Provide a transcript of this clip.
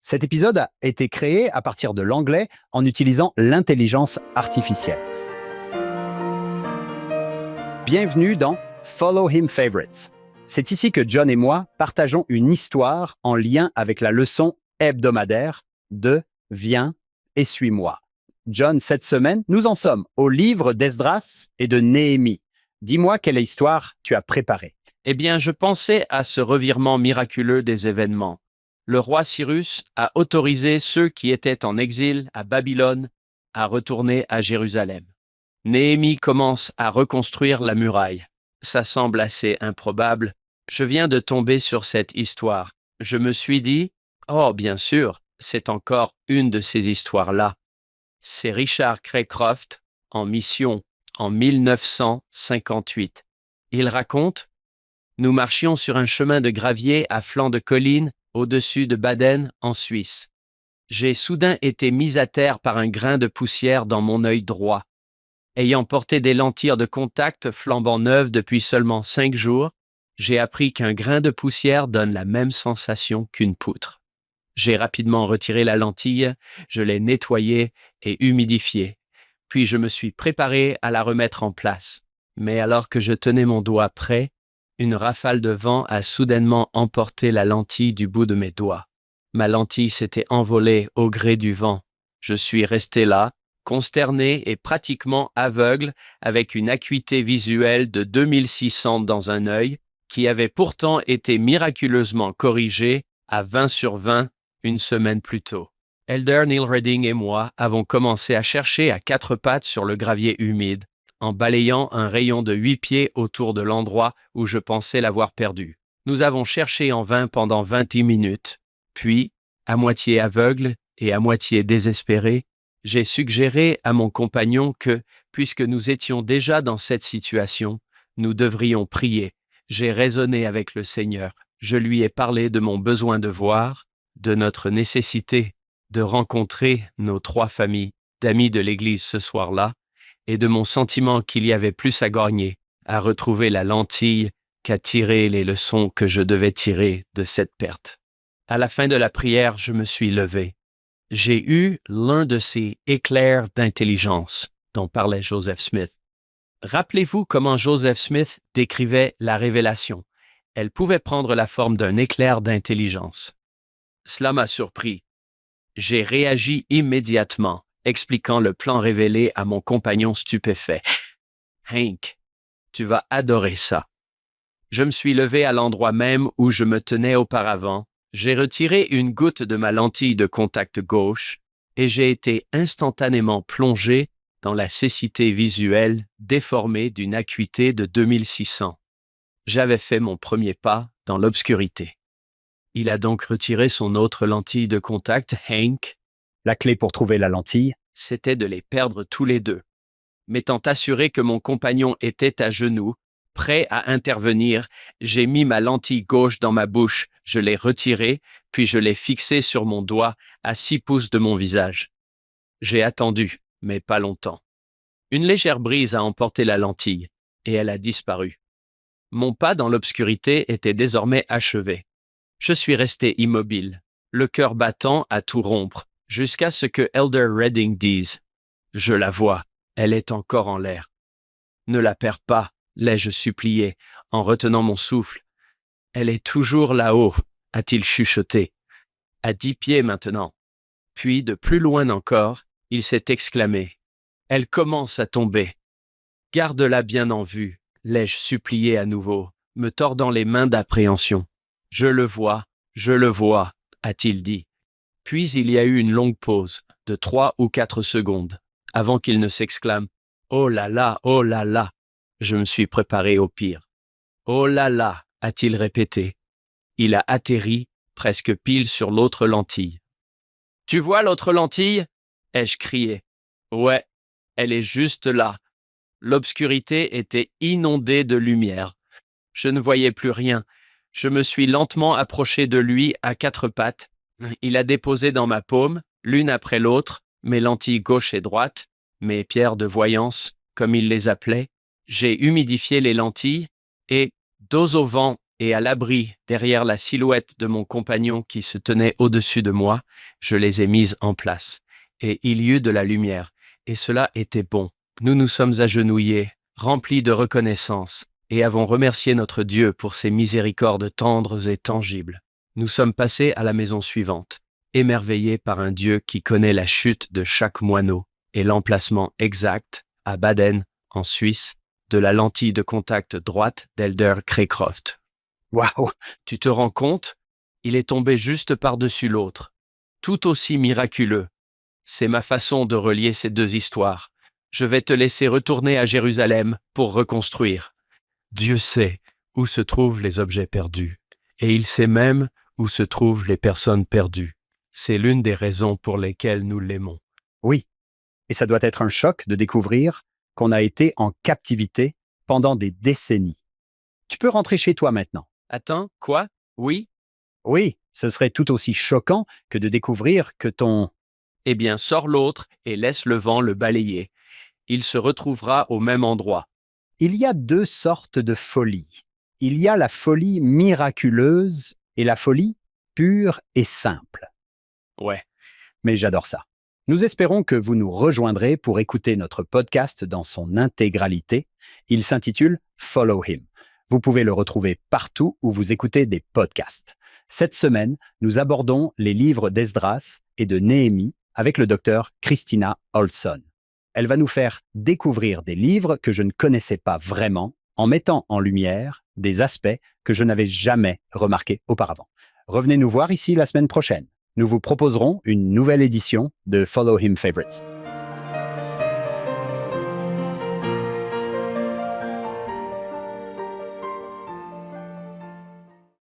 Cet épisode a été créé à partir de l'anglais en utilisant l'intelligence artificielle. Bienvenue dans Follow Him Favorites. C'est ici que John et moi partageons une histoire en lien avec la leçon hebdomadaire de « Viens et suis-moi ». John, cette semaine, nous en sommes au livre d'Esdras et de Néhémie. Dis-moi quelle histoire tu as préparée. Eh bien, je pensais à ce revirement miraculeux des événements. Le roi Cyrus a autorisé ceux qui étaient en exil à Babylone à retourner à Jérusalem. Néhémie commence à reconstruire la muraille. Ça semble assez improbable. Je viens de tomber sur cette histoire. Je me suis dit, oh bien sûr, c'est encore une de ces histoires-là. C'est Richard Craycroft en mission en 1958. Il raconte: nous marchions sur un chemin de gravier à flanc de colline au-dessus de Baden, en Suisse. J'ai soudain été mis à terre par un grain de poussière dans mon œil droit. Ayant porté des lentilles de contact flambant neuves depuis seulement 5 jours, j'ai appris qu'un grain de poussière donne la même sensation qu'une poutre. J'ai rapidement retiré la lentille, je l'ai nettoyée et humidifiée. Puis je me suis préparé à la remettre en place. Mais alors que je tenais mon doigt prêt, une rafale de vent a soudainement emporté la lentille du bout de mes doigts. Ma lentille s'était envolée au gré du vent. Je suis resté là, consterné et pratiquement aveugle, avec une acuité visuelle de 2600 dans un œil, qui avait pourtant été miraculeusement corrigée à 20 sur 20 une semaine plus tôt. Elder Neil Redding et moi avons commencé à chercher à 4 pattes sur le gravier humide, en balayant un rayon de 8 pieds autour de l'endroit où je pensais l'avoir perdu. Nous avons cherché en vain pendant 20 minutes. Puis, à moitié aveugle et à moitié désespéré, j'ai suggéré à mon compagnon que, puisque nous étions déjà dans cette situation, nous devrions prier. J'ai raisonné avec le Seigneur. Je lui ai parlé de mon besoin de voir, de notre nécessité de rencontrer nos 3 familles d'amis de l'Église ce soir-là, et de mon sentiment qu'il y avait plus à gagner à retrouver la lentille qu'à tirer les leçons que je devais tirer de cette perte. À la fin de la prière, je me suis levé. J'ai eu l'un de ces éclairs d'intelligence dont parlait Joseph Smith. Rappelez-vous comment Joseph Smith décrivait la révélation. Elle pouvait prendre la forme d'un éclair d'intelligence. Cela m'a surpris. J'ai réagi immédiatement, expliquant le plan révélé à mon compagnon stupéfait. « Hank, tu vas adorer ça. » Je me suis levé à l'endroit même où je me tenais auparavant, j'ai retiré une goutte de ma lentille de contact gauche et j'ai été instantanément plongé dans la cécité visuelle déformée d'une acuité de 2600. J'avais fait mon premier pas dans l'obscurité. Il a donc retiré son autre lentille de contact, Hank. La clé pour trouver la lentille, c'était de les perdre tous les deux. M'étant assuré que mon compagnon était à genoux, prêt à intervenir, j'ai mis ma lentille gauche dans ma bouche, je l'ai retirée, puis je l'ai fixée sur mon doigt à 6 pouces de mon visage. J'ai attendu, mais pas longtemps. Une légère brise a emporté la lentille, et elle a disparu. Mon pas dans l'obscurité était désormais achevé. Je suis resté immobile, le cœur battant à tout rompre, jusqu'à ce que Elder Redding dise « Je la vois, elle est encore en l'air. » « Ne la perds pas, l'ai-je supplié, en retenant mon souffle. « Elle est toujours là-haut, » a-t-il chuchoté. « À 10 pieds maintenant. » Puis, de plus loin encore, il s'est exclamé « Elle commence à tomber. »« Garde-la bien en vue, » l'ai-je supplié à nouveau, me tordant les mains d'appréhension. « Je le vois, a-t-il dit. Puis il y a eu une longue pause, de 3 ou 4 secondes, avant qu'il ne s'exclame « Oh là là, oh là là !» Je me suis préparé au pire. « Oh là là !» a-t-il répété. Il a atterri, presque pile sur l'autre lentille. « Tu vois l'autre lentille ?» ai-je crié. « Ouais, elle est juste là. » L'obscurité était inondée de lumière. Je ne voyais plus rien. Je me suis lentement approché de lui à 4 pattes. Il a déposé dans ma paume, l'une après l'autre, mes lentilles gauche et droite, mes pierres de voyance, comme il les appelait. J'ai humidifié les lentilles et, dos au vent Et à l'abri, derrière la silhouette de mon compagnon qui se tenait au-dessus de moi, je les ai mises en place. Et il y eut de la lumière, et cela était bon. Nous nous sommes agenouillés, remplis de reconnaissance, et avons remercié notre Dieu pour ses miséricordes tendres et tangibles. Nous sommes passés à la maison suivante, émerveillés par un Dieu qui connaît la chute de chaque moineau et l'emplacement exact, à Baden, en Suisse, de la lentille de contact droite d'Elder Craycroft. Waouh! Tu te rends compte? Il est tombé juste par-dessus l'autre. Tout aussi miraculeux. C'est ma façon de relier ces deux histoires. Je vais te laisser retourner à Jérusalem pour reconstruire. Dieu sait où se trouvent les objets perdus. Et il sait même où se trouvent les personnes perdues. C'est l'une des raisons pour lesquelles nous l'aimons. Oui, et ça doit être un choc de découvrir qu'on a été en captivité pendant des décennies. Tu peux rentrer chez toi maintenant. Attends, quoi? Oui? Oui, ce serait tout aussi choquant que de découvrir que ton... Eh bien, sors l'autre et laisse le vent le balayer. Il se retrouvera au même endroit. Il y a deux sortes de folie. Il y a la folie miraculeuse et la folie pure et simple. Ouais. Mais j'adore ça. Nous espérons que vous nous rejoindrez pour écouter notre podcast dans son intégralité. Il s'intitule Follow Him. Vous pouvez le retrouver partout où vous écoutez des podcasts. Cette semaine, nous abordons les livres d'Esdras et de Néhémie avec le docteur Christina Olson. Elle va nous faire découvrir des livres que je ne connaissais pas vraiment en mettant en lumière des aspects que je n'avais jamais remarqués auparavant. Revenez nous voir ici la semaine prochaine. Nous vous proposerons une nouvelle édition de Follow Him Favorites.